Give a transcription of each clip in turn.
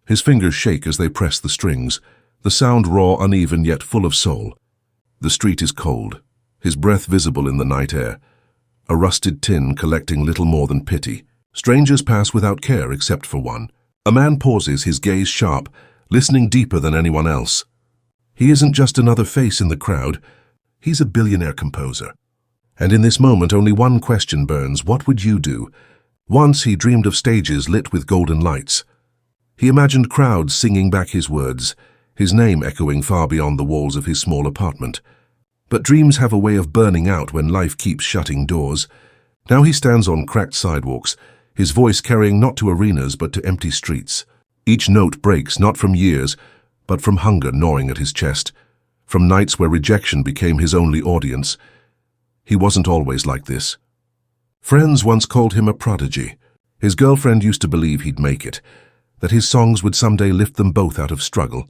His fingers shake as they press the strings, the sound raw, uneven, yet full of soul. The street is cold, his breath visible in the night air, a rusted tin collecting little more than pity. Strangers pass without care except for one. A man pauses, his gaze sharp, listening deeper than anyone else. He isn't just another face in the crowd, he's a billionaire composer. And in this moment only one question burns: what would you do? Once he dreamed of stages lit with golden lights. He imagined crowds singing back his words, his name echoing far beyond the walls of his small apartment. But dreams have a way of burning out when life keeps shutting doors. Now he stands on cracked sidewalks, his voice carrying not to arenas but to empty streets. Each note breaks not from years, but from hunger gnawing at his chest, from nights where rejection became his only audience. He wasn't always like this. Friends once called him a prodigy. His girlfriend used to believe he'd make it, that his songs would someday lift them both out of struggle.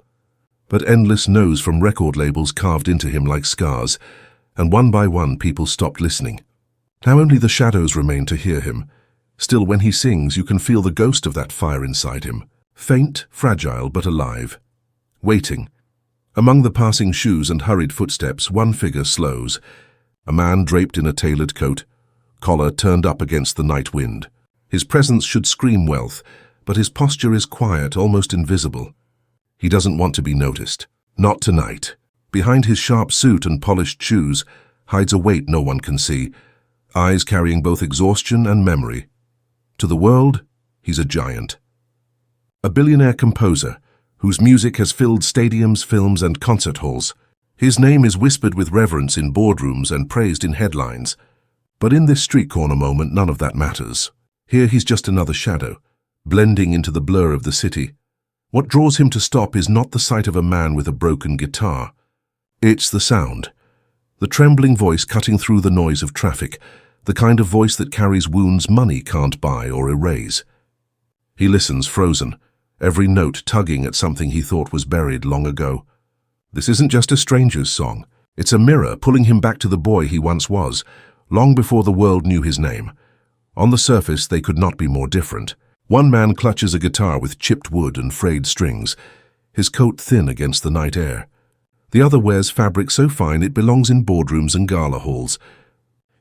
But endless no's from record labels carved into him like scars, and one by one people stopped listening. Now only the shadows remain to hear him. Still, when he sings, you can feel the ghost of that fire inside him, faint, fragile, but alive. Waiting. Among the passing shoes and hurried footsteps, one figure slows. A man draped in a tailored coat, collar turned up against the night wind. His presence should scream wealth, but his posture is quiet, almost invisible. He doesn't want to be noticed. Not tonight. Behind his sharp suit and polished shoes hides a weight no one can see, eyes carrying both exhaustion and memory. To the world, he's a giant. A billionaire composer, whose music has filled stadiums, films, and concert halls. His name is whispered with reverence in boardrooms and praised in headlines. But in this street corner moment, none of that matters. Here he's just another shadow, blending into the blur of the city. What draws him to stop is not the sight of a man with a broken guitar. It's the sound. The trembling voice cutting through the noise of traffic, the kind of voice that carries wounds money can't buy or erase. He listens, frozen, every note tugging at something he thought was buried long ago. This isn't just a stranger's song. It's a mirror pulling him back to the boy he once was, long before the world knew his name. On the surface, they could not be more different. One man clutches a guitar with chipped wood and frayed strings, his coat thin against the night air. The other wears fabric so fine it belongs in boardrooms and gala halls.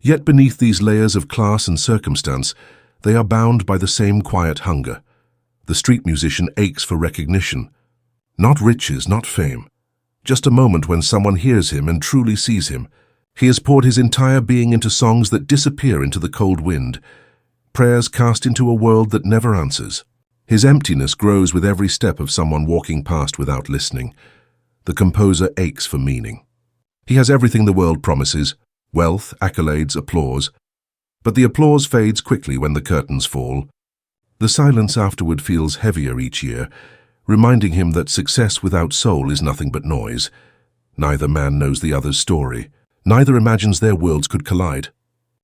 Yet beneath these layers of class and circumstance, they are bound by the same quiet hunger. The street musician aches for recognition. Not riches, not fame. Just a moment when someone hears him and truly sees him. He has poured his entire being into songs that disappear into the cold wind, prayers cast into a world that never answers. His emptiness grows with every step of someone walking past without listening. The composer aches for meaning. He has everything the world promises: wealth, accolades, applause. But the applause fades quickly when the curtains fall. The silence afterward feels heavier each year, reminding him that success without soul is nothing but noise. Neither man knows the other's story. Neither imagines their worlds could collide.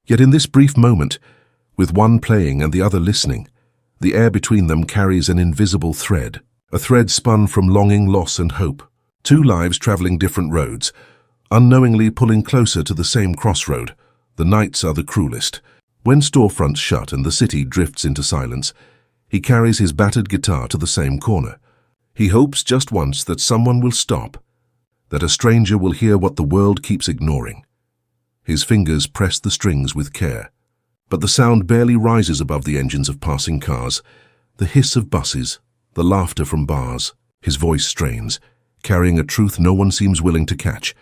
Yet in this brief moment, with one playing and the other listening, the air between them carries an invisible thread, a thread spun from longing, loss, and hope. Two lives traveling different roads, unknowingly pulling closer to the same crossroad. The nights are the cruelest. When storefronts shut and the city drifts into silence, he carries his battered guitar to the same corner. He hopes just once that someone will stop, that a stranger will hear what the world keeps ignoring. His fingers press the strings with care, but the sound barely rises above the engines of passing cars, the hiss of buses, the laughter from bars. His voice strains, carrying a truth no one seems willing to catch.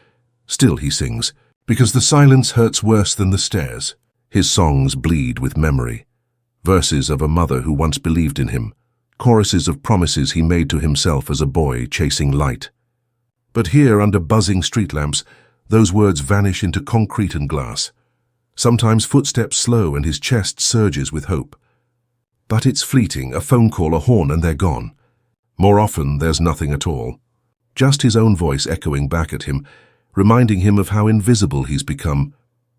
Still he sings, because the silence hurts worse than the stares. His songs bleed with memory, verses of a mother who once believed in him, choruses of promises he made to himself as a boy chasing light. But here, under buzzing street lamps, those words vanish into concrete and glass. Sometimes footsteps slow and his chest surges with hope. But it's fleeting, a phone call, a horn, and they're gone. More often, there's nothing at all. Just his own voice echoing back at him, reminding him of how invisible he's become.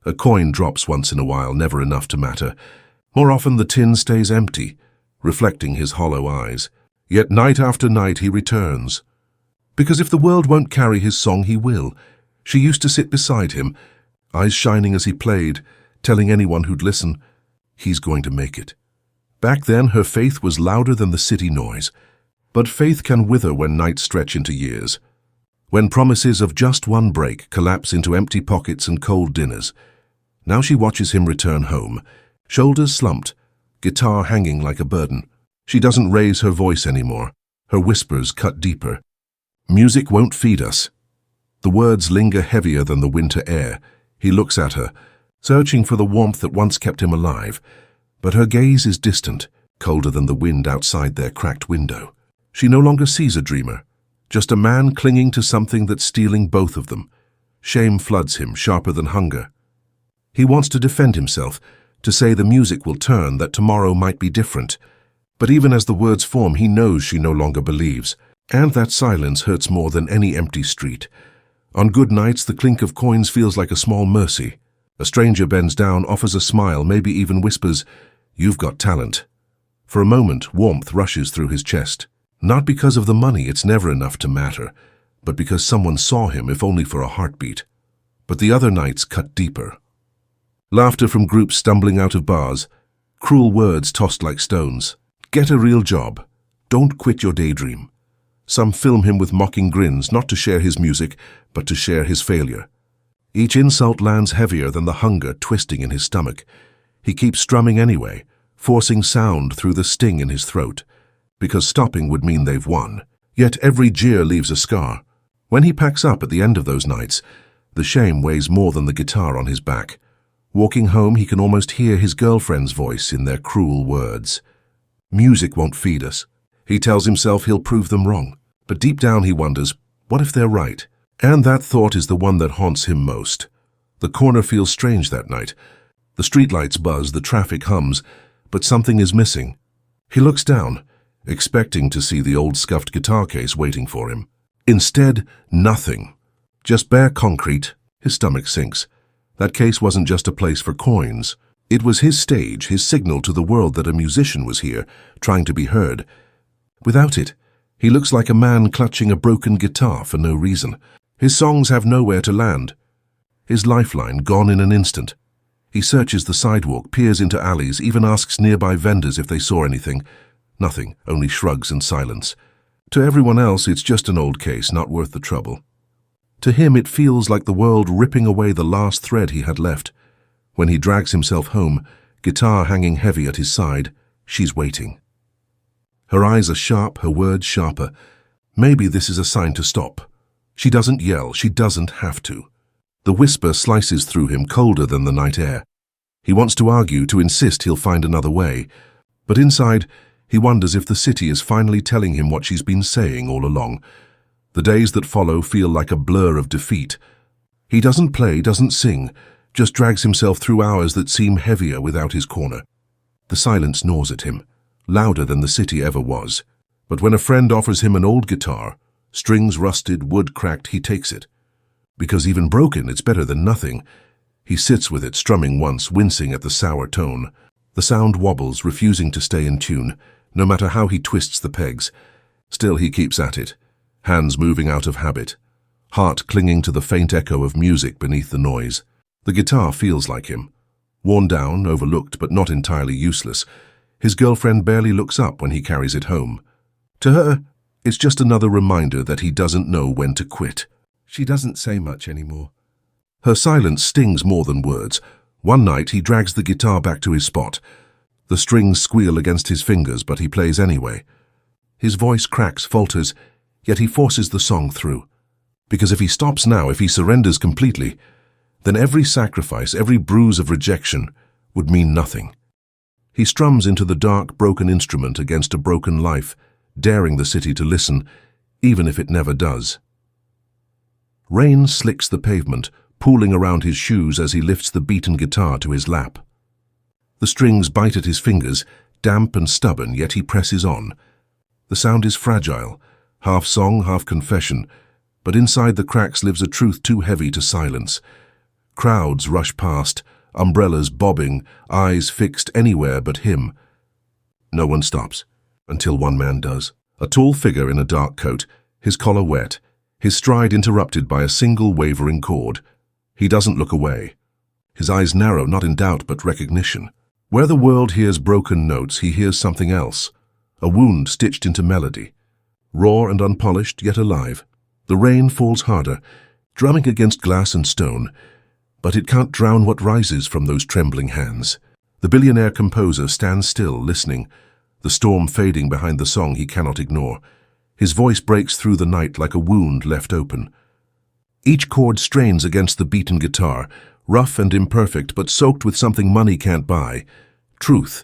A coin drops once in a while, never enough to matter. More often the tin stays empty, reflecting his hollow eyes. Yet night after night he returns. Because if the world won't carry his song, he will. She used to sit beside him, eyes shining as he played, telling anyone who'd listen, he's going to make it. Back then her faith was louder than the city noise. But faith can wither when nights stretch into years. When promises of just one break collapse into empty pockets and cold dinners. Now she watches him return home, shoulders slumped, guitar hanging like a burden. She doesn't raise her voice anymore. Her whispers cut deeper. Music won't feed us. The words linger heavier than the winter air. He looks at her, searching for the warmth that once kept him alive. But her gaze is distant, colder than the wind outside their cracked window. She no longer sees a dreamer, just a man clinging to something that's stealing both of them. Shame floods him, sharper than hunger. He wants to defend himself, to say the music will turn, that tomorrow might be different. But even as the words form, he knows she no longer believes. And that silence hurts more than any empty street. On good nights, the clink of coins feels like a small mercy. A stranger bends down, offers a smile, maybe even whispers, "You've got talent." For a moment, warmth rushes through his chest. Not because of the money, it's never enough to matter, but because someone saw him, if only for a heartbeat. But the other nights cut deeper. Laughter from groups stumbling out of bars, cruel words tossed like stones. Get a real job. Don't quit your daydream. Some film him with mocking grins, not to share his music, but to share his failure. Each insult lands heavier than the hunger twisting in his stomach. He keeps strumming anyway, forcing sound through the sting in his throat, because stopping would mean they've won. Yet every jeer leaves a scar. When he packs up at the end of those nights, the shame weighs more than the guitar on his back. Walking home, he can almost hear his girlfriend's voice in their cruel words. Music won't feed us. He tells himself he'll prove them wrong. But deep down he wonders, what if they're right? And that thought is the one that haunts him most. The corner feels strange that night. The streetlights buzz, the traffic hums, but something is missing. He looks down, expecting to see the old scuffed guitar case waiting for him. Instead, nothing. Just bare concrete. His stomach sinks. That case wasn't just a place for coins. It was his stage, his signal to the world that a musician was here, trying to be heard. Without it, he looks like a man clutching a broken guitar for no reason. His songs have nowhere to land. His lifeline gone in an instant. He searches the sidewalk, peers into alleys, even asks nearby vendors if they saw anything. Nothing, only shrugs and silence. To everyone else, it's just an old case, not worth the trouble. To him, it feels like the world ripping away the last thread he had left. When he drags himself home, guitar hanging heavy at his side, she's waiting. Her eyes are sharp, her words sharper. Maybe this is a sign to stop. She doesn't yell, she doesn't have to. The whisper slices through him, colder than the night air. He wants to argue, to insist he'll find another way. But inside, he wonders if the city is finally telling him what she's been saying all along. The days that follow feel like a blur of defeat. He doesn't play, doesn't sing, just drags himself through hours that seem heavier without his corner. The silence gnaws at him, louder than the city ever was. But when a friend offers him an old guitar, strings rusted, wood cracked, he takes it. Because even broken, it's better than nothing. He sits with it, strumming once, wincing at the sour tone. The sound wobbles, refusing to stay in tune, no matter how he twists the pegs. Still he keeps at it, hands moving out of habit, heart clinging to the faint echo of music beneath the noise. The guitar feels like him. Worn down, overlooked, but not entirely useless. His girlfriend barely looks up when he carries it home. To her, it's just another reminder that he doesn't know when to quit. She doesn't say much anymore. Her silence stings more than words. One night, he drags the guitar back to his spot. The strings squeal against his fingers, but he plays anyway. His voice cracks, falters, yet he forces the song through. Because if he stops now, if he surrenders completely, then every sacrifice, every bruise of rejection would mean nothing. He strums into the dark, broken instrument against a broken life, daring the city to listen, even if it never does. Rain slicks the pavement, pooling around his shoes as he lifts the beaten guitar to his lap. The strings bite at his fingers, damp and stubborn, yet he presses on. The sound is fragile, half song, half confession, but inside the cracks lives a truth too heavy to silence. Crowds rush past, umbrellas bobbing, eyes fixed anywhere but him. No one stops, until one man does. A tall figure in a dark coat, his collar wet, his stride interrupted by a single wavering chord. He doesn't look away. His eyes narrow, not in doubt but recognition. Where the world hears broken notes, he hears something else. A wound stitched into melody. raw and unpolished, yet alive. The rain falls harder, drumming against glass and stone, but it can't drown what rises from those trembling hands. The billionaire composer stands still, listening, the storm fading behind the song he cannot ignore. His voice breaks through the night like a wound left open. Each chord strains against the beaten guitar, rough and imperfect, but soaked with something money can't buy: truth.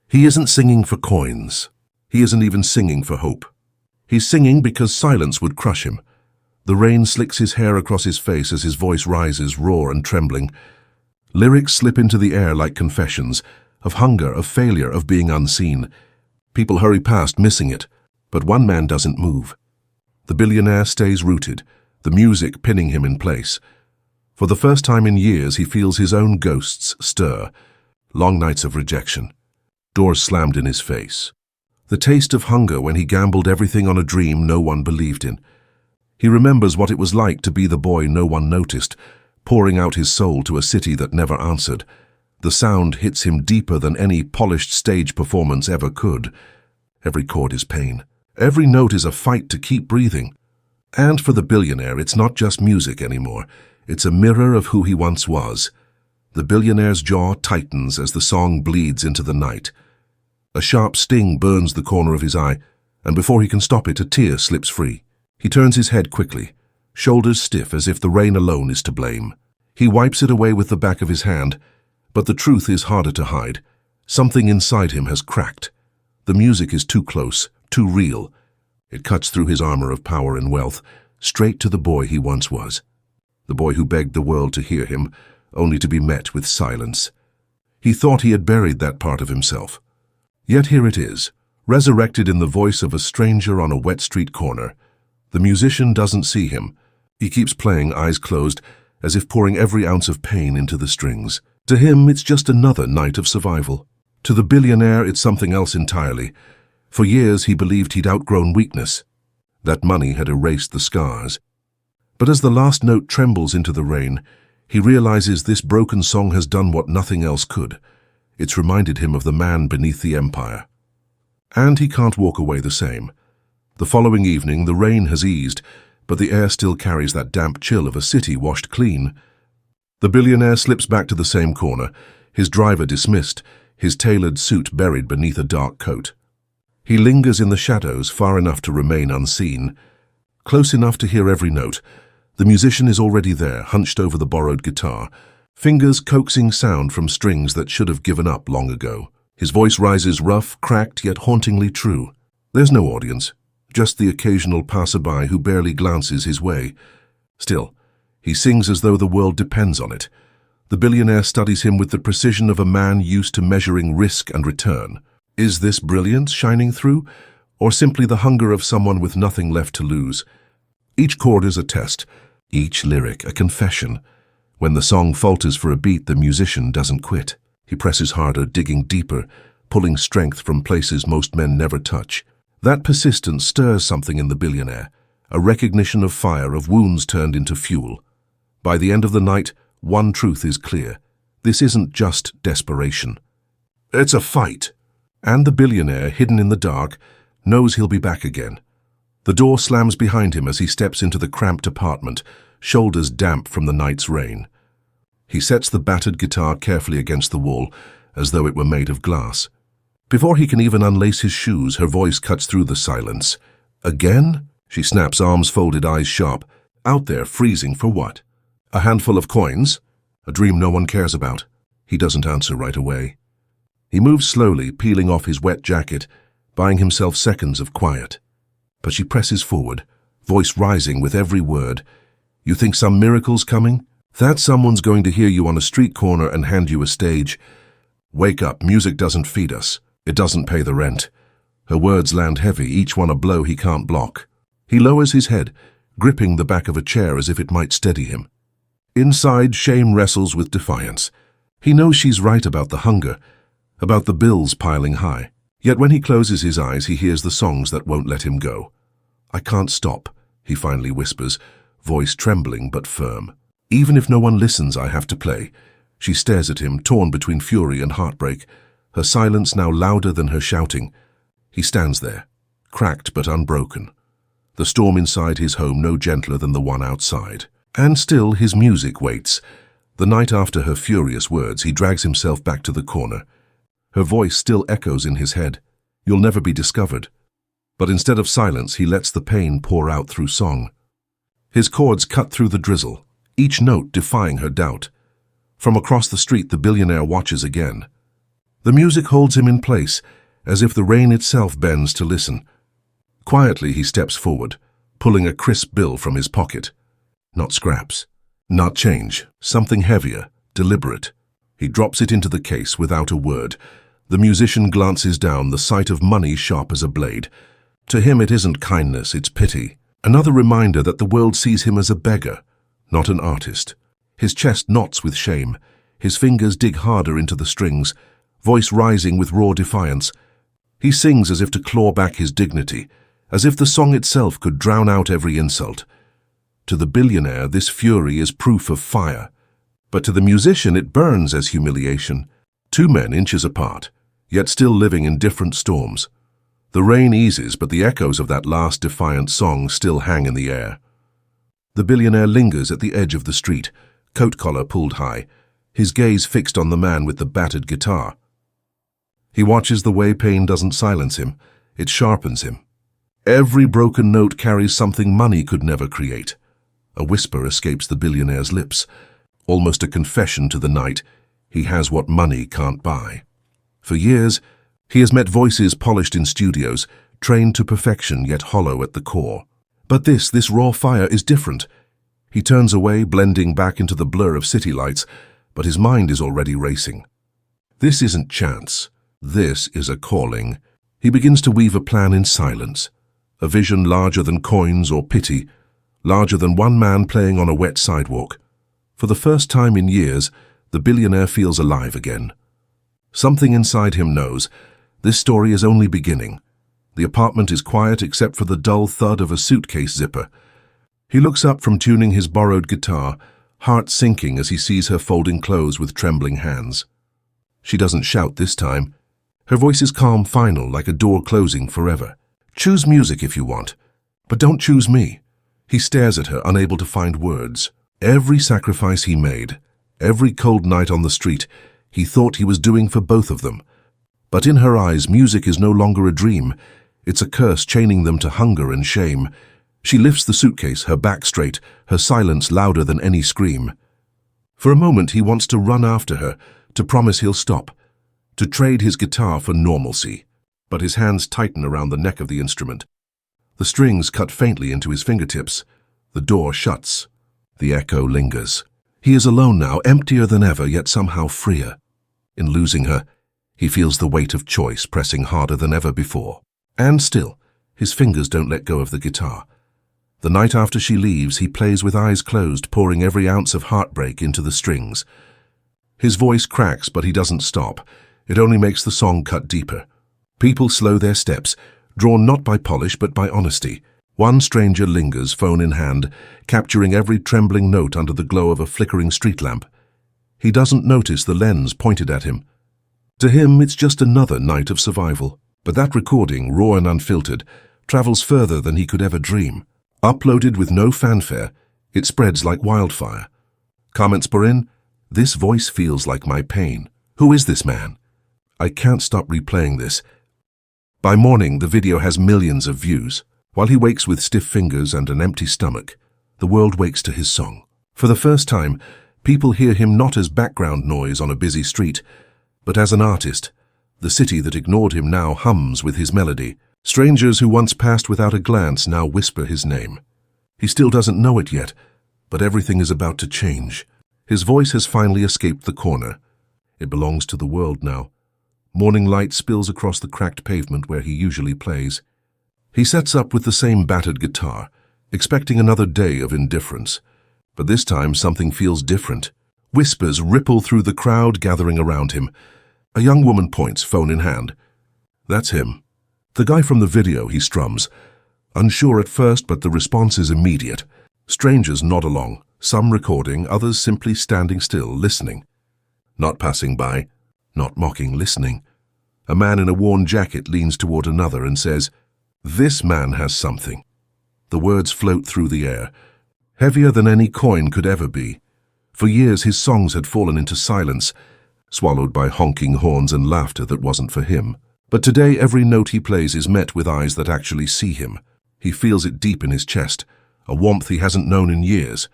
He isn't singing for coins. He isn't even singing for hope. He's singing because silence would crush him. The rain slicks his hair across his face as his voice rises, raw and trembling. Lyrics slip into the air like confessions, of hunger, of failure, of being unseen. People hurry past, missing it, but one man doesn't move. The billionaire stays rooted, the music pinning him in place. For the first time in years, he feels his own ghosts stir. Long nights of rejection. Doors slammed in his face. The taste of hunger when he gambled everything on a dream no one believed in. He remembers what it was like to be the boy no one noticed, pouring out his soul to a city that never answered. The sound hits him deeper than any polished stage performance ever could. Every chord is pain. Every note is a fight to keep breathing. And for the billionaire, it's not just music anymore. It's a mirror of who he once was. The billionaire's jaw tightens as the song bleeds into the night. A sharp sting burns the corner of his eye, and before he can stop it, a tear slips free. He turns his head quickly, shoulders stiff as if the rain alone is to blame. He wipes it away with the back of his hand, but the truth is harder to hide. Something inside him has cracked. The music is too close, too real. It cuts through his armor of power and wealth, straight to the boy he once was. The boy who begged the world to hear him, only to be met with silence. He thought he had buried that part of himself. Yet here it is, resurrected in the voice of a stranger on a wet street corner. The musician doesn't see him. He keeps playing, eyes closed, as if pouring every ounce of pain into the strings. To him, it's just another night of survival. To the billionaire, it's something else entirely. For years, he believed he'd outgrown weakness. That money had erased the scars. But as the last note trembles into the rain, he realizes this broken song has done what nothing else could. It's reminded him of the man beneath the empire. And he can't walk away the same. The following evening, the rain has eased, but the air still carries that damp chill of a city washed clean. The billionaire slips back to the same corner, his driver dismissed, his tailored suit buried beneath a dark coat. He lingers in the shadows far enough to remain unseen, close enough to hear every note. The musician is already there, hunched over the borrowed guitar, fingers coaxing sound from strings that should have given up long ago. His voice rises rough, cracked, yet hauntingly true. There's no audience, just the occasional passerby who barely glances his way. Still, he sings as though the world depends on it. The billionaire studies him with the precision of a man used to measuring risk and return. Is this brilliance shining through, or simply the hunger of someone with nothing left to lose? Each chord is a test, each lyric a confession. When the song falters for a beat, the musician doesn't quit. He presses harder, digging deeper, pulling strength from places most men never touch. That persistence stirs something in the billionaire, a recognition of fire, of wounds turned into fuel. By the end of the night, one truth is clear. This isn't just desperation. It's a fight. And the billionaire, hidden in the dark, knows he'll be back again. The door slams behind him as he steps into the cramped apartment, shoulders damp from the night's rain. He sets the battered guitar carefully against the wall, as though it were made of glass. Before he can even unlace his shoes, her voice cuts through the silence. Again? She snaps, arms folded, eyes sharp. Out there, freezing for what? A handful of coins? A dream no one cares about? He doesn't answer right away. He moves slowly, peeling off his wet jacket, buying himself seconds of quiet. But she presses forward, voice rising with every word. You think some miracle's coming? That someone's going to hear you on a street corner and hand you a stage. Wake up, music doesn't feed us. It doesn't pay the rent. Her words land heavy, each one a blow he can't block. He lowers his head, gripping the back of a chair as if it might steady him. Inside, shame wrestles with defiance. He knows she's right about the hunger, about the bills piling high. Yet when he closes his eyes, he hears the songs that won't let him go. I can't stop, he finally whispers, voice trembling but firm. Even if no one listens, I have to play. She stares at him, torn between fury and heartbreak, her silence now louder than her shouting. He stands there, cracked but unbroken, the storm inside his home no gentler than the one outside. And still his music waits. The night after her furious words, he drags himself back to the corner. Her voice still echoes in his head. You'll never be discovered. But instead of silence, he lets the pain pour out through song. His chords cut through the drizzle, each note defying her doubt. From across the street, the billionaire watches again. The music holds him in place, as if the rain itself bends to listen. Quietly, he steps forward, pulling a crisp bill from his pocket. Not scraps, not change, something heavier, deliberate. He drops it into the case without a word. The musician glances down, the sight of money sharp as a blade. To him it isn't kindness, it's pity. Another reminder that the world sees him as a beggar, not an artist. His chest knots with shame. His fingers dig harder into the strings, voice rising with raw defiance. He sings as if to claw back his dignity, as if the song itself could drown out every insult. To the billionaire, this fury is proof of fire. But to the musician, it burns as humiliation. Two men inches apart, yet still living in different storms. The rain eases, but the echoes of that last defiant song still hang in the air. The billionaire lingers at the edge of the street, coat collar pulled high, his gaze fixed on the man with the battered guitar. He watches the way pain doesn't silence him, it sharpens him. Every broken note carries something money could never create. A whisper escapes the billionaire's lips, almost a confession to the night. He has what money can't buy. For years, he has met voices polished in studios, trained to perfection yet hollow at the core. But this raw fire is different. He turns away, blending back into the blur of city lights, but his mind is already racing. This isn't chance. This is a calling. He begins to weave a plan in silence, a vision larger than coins or pity, larger than one man playing on a wet sidewalk. For the first time in years, the billionaire feels alive again. Something inside him knows this story is only beginning. The apartment is quiet except for the dull thud of a suitcase zipper. He looks up from tuning his borrowed guitar, heart sinking as he sees her folding clothes with trembling hands. She doesn't shout this time. Her voice is calm, final, like a door closing forever. Choose music if you want, but don't choose me. He stares at her, unable to find words. Every sacrifice he made, every cold night on the street, he thought he was doing for both of them. But in her eyes, music is no longer a dream. It's a curse chaining them to hunger and shame. She lifts the suitcase, her back straight, her silence louder than any scream. For a moment, he wants to run after her, to promise he'll stop, to trade his guitar for normalcy. But his hands tighten around the neck of the instrument. The strings cut faintly into his fingertips. The door shuts. The echo lingers. He is alone now, emptier than ever, yet somehow freer. In losing her, he feels the weight of choice pressing harder than ever before. And still, his fingers don't let go of the guitar. The night after she leaves, he plays with eyes closed, pouring every ounce of heartbreak into the strings. His voice cracks, but he doesn't stop. It only makes the song cut deeper. People slow their steps, drawn not by polish but by honesty. One stranger lingers, phone in hand, capturing every trembling note under the glow of a flickering street lamp. He doesn't notice the lens pointed at him. To him, it's just another night of survival. But that recording, raw and unfiltered, travels further than he could ever dream. Uploaded with no fanfare, it spreads like wildfire. Comments pour in, "This voice feels like my pain. Who is this man? I can't stop replaying this." By morning, the video has millions of views. While he wakes with stiff fingers and an empty stomach, the world wakes to his song. For the first time, people hear him not as background noise on a busy street, but as an artist. The city that ignored him now hums with his melody. Strangers who once passed without a glance now whisper his name. He still doesn't know it yet, but everything is about to change. His voice has finally escaped the corner. It belongs to the world now. Morning light spills across the cracked pavement where he usually plays. He sets up with the same battered guitar, expecting another day of indifference. But this time something feels different. Whispers ripple through the crowd gathering around him. A young woman points, phone in hand. That's him. The guy from the video, he strums. Unsure at first, but the response is immediate. Strangers nod along, some recording, others simply standing still, listening. Not passing by, not mocking, listening. A man in a worn jacket leans toward another and says, "This man has something." The words float through the air, heavier than any coin could ever be. For years his songs had fallen into silence, swallowed by honking horns and laughter that wasn't for him. But today every note he plays is met with eyes that actually see him. He feels it deep in his chest, a warmth he hasn't known in years.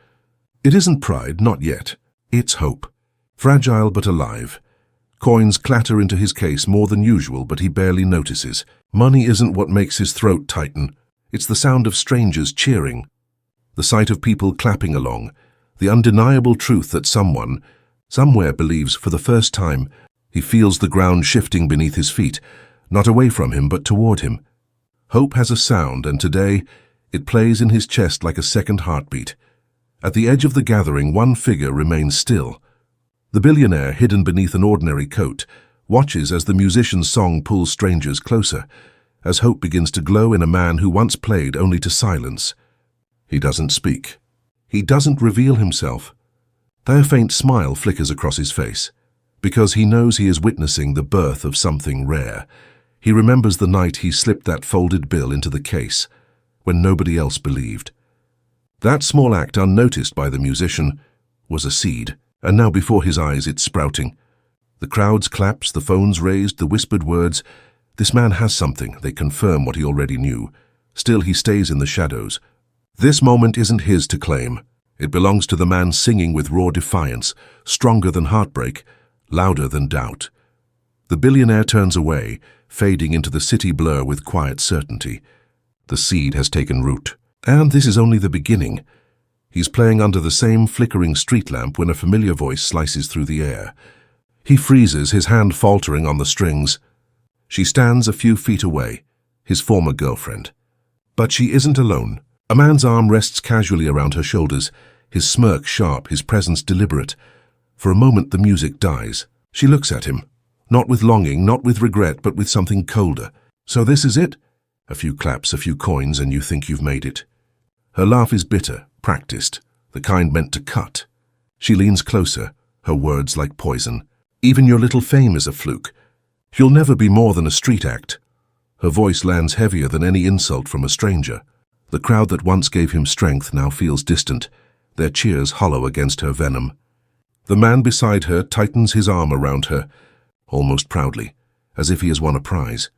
It isn't pride, not yet. It's hope. Fragile but alive. Coins clatter into his case more than usual, but he barely notices. Money isn't what makes his throat tighten. It's the sound of strangers cheering. The sight of people clapping along. The undeniable truth that someone, somewhere believes for the first time. He feels the ground shifting beneath his feet, not away from him but toward him. Hope has a sound, and today it plays in his chest like a second heartbeat. At the edge of the gathering, one figure remains still. The billionaire, hidden beneath an ordinary coat, watches as the musician's song pulls strangers closer, as hope begins to glow in a man who once played only to silence. He doesn't speak. He doesn't reveal himself. Though a faint smile flickers across his face, because he knows he is witnessing the birth of something rare. He remembers the night he slipped that folded bill into the case, when nobody else believed. That small act, unnoticed by the musician, was a seed, and now before his eyes it's sprouting. The crowd's claps, the phones raised, the whispered words. This man has something. They confirm what he already knew. Still he stays in the shadows. This moment isn't his to claim. It belongs to the man singing with raw defiance, stronger than heartbreak, louder than doubt. The billionaire turns away, fading into the city blur with quiet certainty. The seed has taken root. And this is only the beginning. He's playing under the same flickering street lamp when a familiar voice slices through the air. He freezes, his hand faltering on the strings. She stands a few feet away, his former girlfriend. But she isn't alone. A man's arm rests casually around her shoulders, his smirk sharp, his presence deliberate. For a moment the music dies. She looks at him, not with longing, not with regret, but with something colder. So this is it? A few claps, a few coins, and you think you've made it. Her laugh is bitter, practiced, the kind meant to cut. She leans closer, her words like poison. Even your little fame is a fluke. You'll never be more than a street act. Her voice lands heavier than any insult from a stranger. The crowd that once gave him strength now feels distant, their cheers hollow against her venom. The man beside her tightens his arm around her, almost proudly, as if he has won a prize.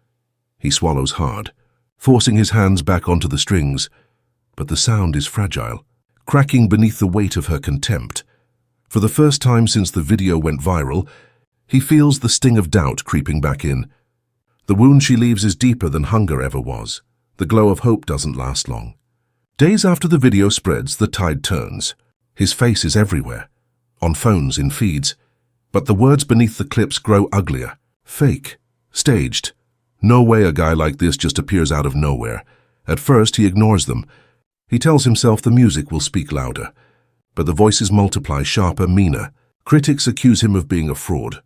He swallows hard, forcing his hands back onto the strings. But the sound is fragile, cracking beneath the weight of her contempt. For the first time since the video went viral, he feels the sting of doubt creeping back in. The wound she leaves is deeper than hunger ever was. The glow of hope doesn't last long. Days after the video spreads, the tide turns. His face is everywhere, on phones, in feeds. But the words beneath the clips grow uglier. Fake. Staged. No way a guy like this just appears out of nowhere. At first he ignores them. He tells himself the music will speak louder. But the voices multiply, sharper, meaner. Critics accuse him of being a fraud,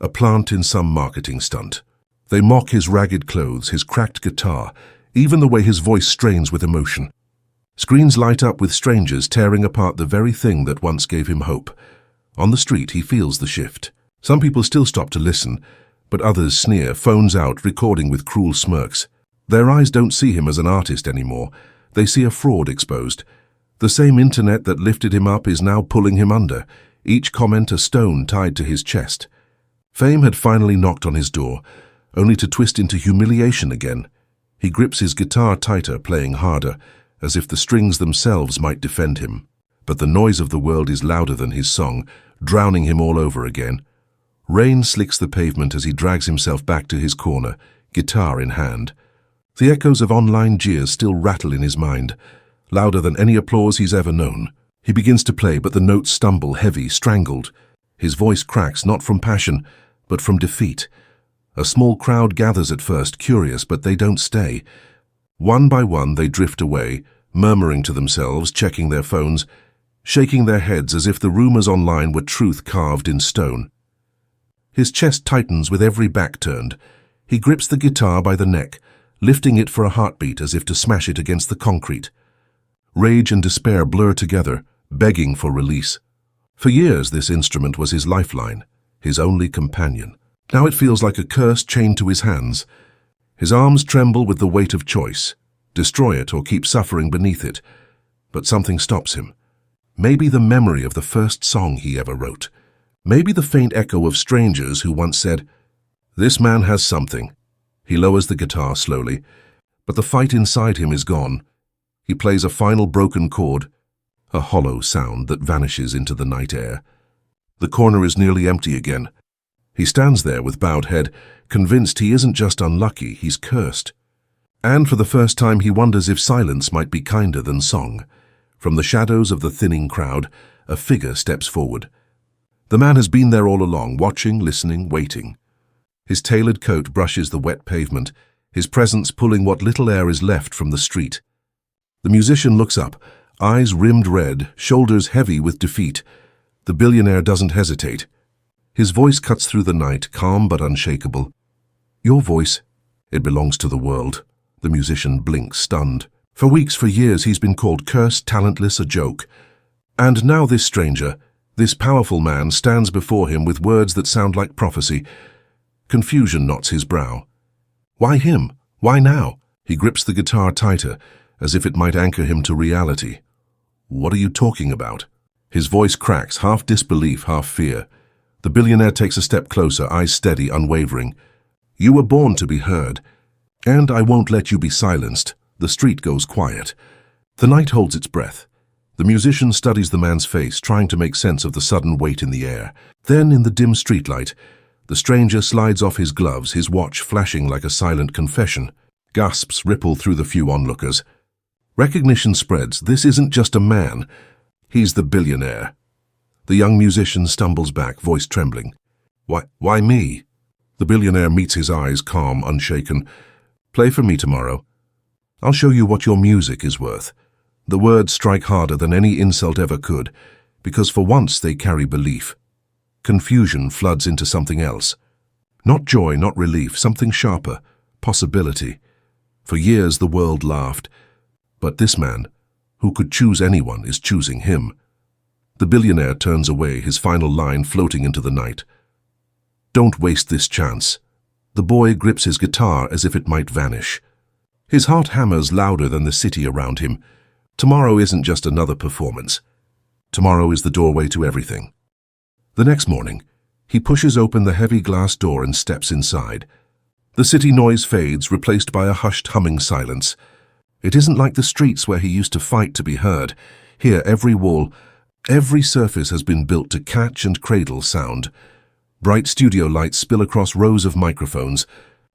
a plant in some marketing stunt. They mock his ragged clothes, his cracked guitar, even the way his voice strains with emotion. Screens light up with strangers tearing apart the very thing that once gave him hope. On the street, he feels the shift. Some people still stop to listen, but others sneer, phones out, recording with cruel smirks. Their eyes don't see him as an artist anymore. They see a fraud exposed. The same internet that lifted him up is now pulling him under, each comment a stone tied to his chest. Fame had finally knocked on his door, only to twist into humiliation again. He grips his guitar tighter, playing harder, as if the strings themselves might defend him. But the noise of the world is louder than his song, drowning him all over again. Rain slicks the pavement as he drags himself back to his corner, guitar in hand. The echoes of online jeers still rattle in his mind, louder than any applause he's ever known. He begins to play, but the notes stumble, heavy, strangled. His voice cracks, not from passion, but from defeat. A small crowd gathers at first, curious, but they don't stay. One by one they drift away, murmuring to themselves, checking their phones, shaking their heads as if the rumors online were truth carved in stone. His chest tightens with every back turned. He grips the guitar by the neck, lifting it for a heartbeat as if to smash it against the concrete. Rage and despair blur together, begging for release. For years this instrument was his lifeline, his only companion. Now it feels like a curse chained to his hands. His arms tremble with the weight of choice. destroy it or keep suffering beneath it. But something stops him. Maybe the memory of the first song he ever wrote. Maybe the faint echo of strangers who once said, "This man has something." He lowers the guitar slowly, but the fight inside him is gone. He plays a final broken chord, a hollow sound that vanishes into the night air. The corner is nearly empty again. He stands there with bowed head, convinced he isn't just unlucky, he's cursed. And for the first time he wonders if silence might be kinder than song. From the shadows of the thinning crowd, a figure steps forward. The man has been there all along, watching, listening, waiting. His tailored coat brushes the wet pavement, his presence pulling what little air is left from the street. The musician looks up, eyes rimmed red, shoulders heavy with defeat. The billionaire doesn't hesitate. His voice cuts through the night, calm but unshakable. "Your voice, it belongs to the world." The musician blinks, stunned. For weeks, for years, he's been called cursed, talentless, a joke. And now this stranger, this powerful man, stands before him with words that sound like prophecy. Confusion knots his brow. Why him? Why now? He grips the guitar tighter, as if it might anchor him to reality. "What are you talking about?" His voice cracks, half disbelief, half fear. The billionaire takes a step closer, eyes steady, unwavering. "You were born to be heard, and I won't let you be silenced." The street goes quiet. The night holds its breath. The musician studies the man's face, trying to make sense of the sudden weight in the air. Then, in the dim streetlight, the stranger slides off his gloves, his watch flashing like a silent confession. Gasps ripple through the few onlookers. Recognition spreads. This isn't just a man. He's the billionaire. The young musician stumbles back, voice trembling. Why me?" The billionaire meets his eyes, calm, unshaken. "Play for me tomorrow. I'll show you what your music is worth." The words strike harder than any insult ever could, because for once they carry belief. Confusion floods into something else. Not joy, not relief, something sharper, possibility. For years the world laughed, but this man, who could choose anyone, is choosing him. The billionaire turns away, his final line floating into the night. "Don't waste this chance." The boy grips his guitar as if it might vanish. His heart hammers louder than the city around him. Tomorrow isn't just another performance. Tomorrow is the doorway to everything. The next morning, he pushes open the heavy glass door and steps inside. The city noise fades, replaced by a hushed humming silence. It isn't like the streets where he used to fight to be heard. Here, every wall, every surface has been built to catch and cradle sound. Bright studio lights spill across rows of microphones,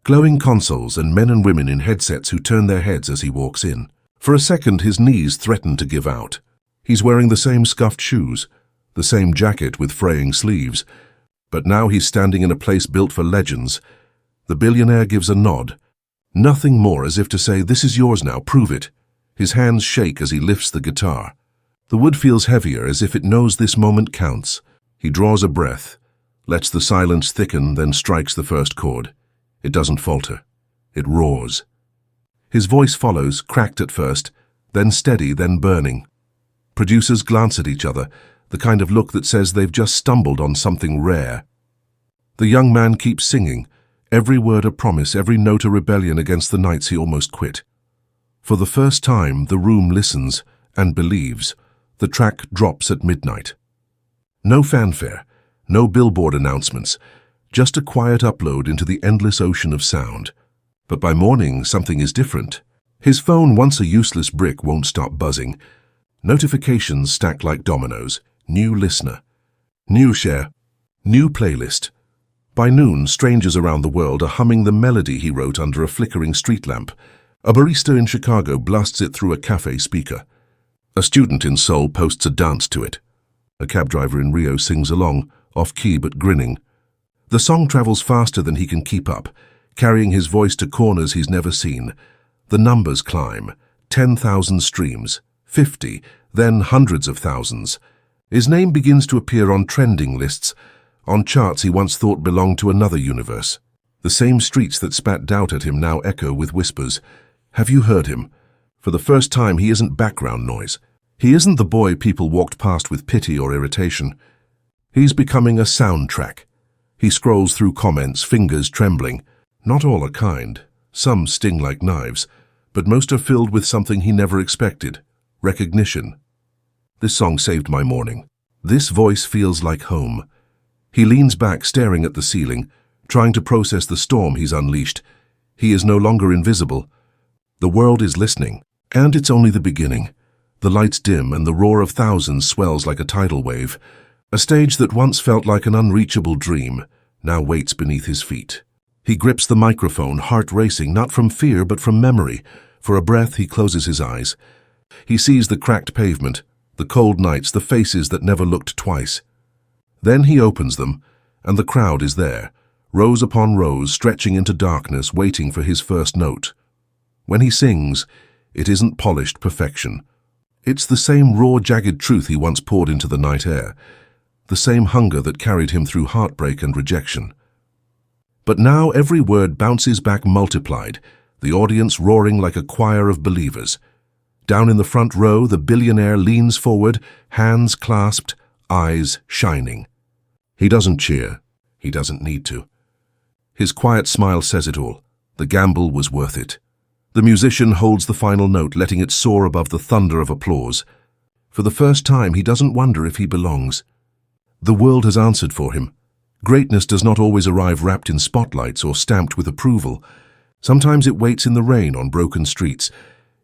glowing consoles and men and women in headsets who turn their heads as he walks in. For a second, his knees threaten to give out. He's wearing the same scuffed shoes, the same jacket with fraying sleeves. But now he's standing in a place built for legends. The billionaire gives a nod. Nothing more, as if to say, "This is yours now, prove it." His hands shake as he lifts the guitar. The wood feels heavier, as if it knows this moment counts. He draws a breath, lets the silence thicken, then strikes the first chord. It doesn't falter. It roars. His voice follows, cracked at first, then steady, then burning. Producers glance at each other, the kind of look that says they've just stumbled on something rare. The young man keeps singing, every word a promise, every note a rebellion against the nights he almost quit. For the first time, the room listens and believes. The track drops at midnight. No fanfare, no billboard announcements, just a quiet upload into the endless ocean of sound. But by morning, something is different. His phone, once a useless brick, won't stop buzzing. Notifications stack like dominoes. New listener, new share, new playlist. By noon, strangers around the world are humming the melody he wrote under a flickering street lamp. A barista in Chicago blasts it through a cafe speaker. A student in Seoul posts a dance to it. A cab driver in Rio sings along, off-key but grinning. The song travels faster than he can keep up, carrying his voice to corners he's never seen. The numbers climb. 10,000 streams, 50, then hundreds of thousands. His name begins to appear on trending lists, on charts he once thought belonged to another universe. The same streets that spat doubt at him now echo with whispers. Have you heard him? For the first time, he isn't background noise. He isn't the boy people walked past with pity or irritation. He's becoming a soundtrack. He scrolls through comments, fingers trembling. Not all are kind. Some sting like knives. but most are filled with something he never expected: recognition. This song saved my morning. This voice feels like home. He leans back, staring at the ceiling, trying to process the storm he's unleashed. He is no longer invisible. The world is listening, and it's only the beginning. The lights dim and the roar of thousands swells like a tidal wave. A stage that once felt like an unreachable dream now waits beneath his feet. He grips the microphone, heart racing, not from fear but from memory. For a breath, he closes his eyes. He sees the cracked pavement, the cold nights, the faces that never looked twice. Then he opens them, and the crowd is there, rows upon rows, stretching into darkness, waiting for his first note. When he sings, it isn't polished perfection. It's the same raw, jagged truth he once poured into the night air, the same hunger that carried him through heartbreak and rejection. But now every word bounces back multiplied, the audience roaring like a choir of believers. Down in the front row, the billionaire leans forward, hands clasped, eyes shining. He doesn't cheer. He doesn't need to. His quiet smile says it all. The gamble was worth it. The musician holds the final note, letting it soar above the thunder of applause. For the first time, he doesn't wonder if he belongs. The world has answered for him. Greatness does not always arrive wrapped in spotlights or stamped with approval. Sometimes it waits in the rain on broken streets,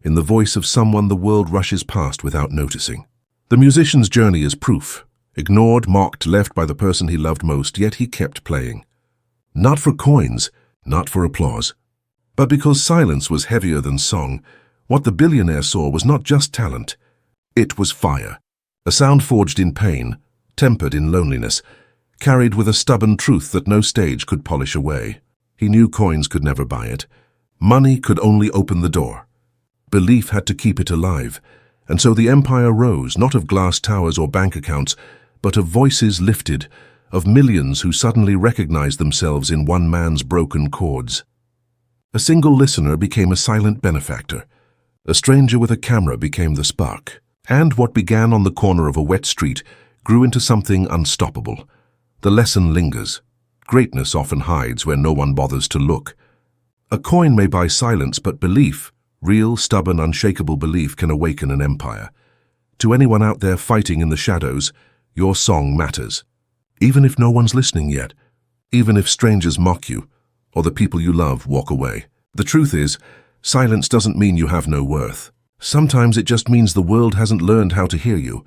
in the voice of someone the world rushes past without noticing. The musician's journey is proof. Ignored, mocked, left by the person he loved most, yet he kept playing. Not for coins, not for applause, but because silence was heavier than song. What the billionaire saw was not just talent. It was fire. A sound forged in pain, tempered in loneliness, carried with a stubborn truth that no stage could polish away. He knew coins could never buy it. Money could only open the door. Belief had to keep it alive, and so the empire rose, not of glass towers or bank accounts, but of voices lifted, of millions who suddenly recognized themselves in one man's broken chords. A single listener became a silent benefactor. A stranger with a camera became the spark. And what began on the corner of a wet street grew into something unstoppable. The lesson lingers. Greatness often hides where no one bothers to look. A coin may buy silence, but belief, real, stubborn, unshakable belief, can awaken an empire. To anyone out there fighting in the shadows, your song matters. Even if no one's listening yet, even if strangers mock you, or the people you love walk away. The truth is, silence doesn't mean you have no worth. Sometimes it just means the world hasn't learned how to hear you.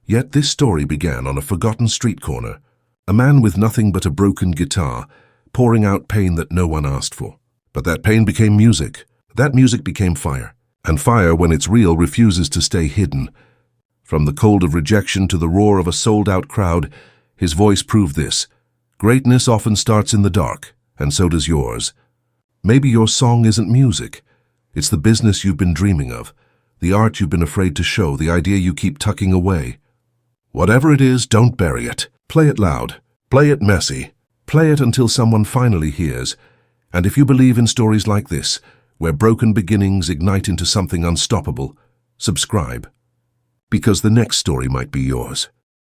Yet this story began on a forgotten street corner. A man with nothing but a broken guitar, pouring out pain that no one asked for. But that pain became music. That music became fire. And fire, when it's real, refuses to stay hidden. From the cold of rejection to the roar of a sold-out crowd, his voice proved this. Greatness often starts in the dark, and so does yours. Maybe your song isn't music. It's the business you've been dreaming of, the art you've been afraid to show, the idea you keep tucking away. Whatever it is, don't bury it. Play it loud. Play it messy. Play it until someone finally hears. And if you believe in stories like this, where broken beginnings ignite into something unstoppable, subscribe. Because the next story might be yours.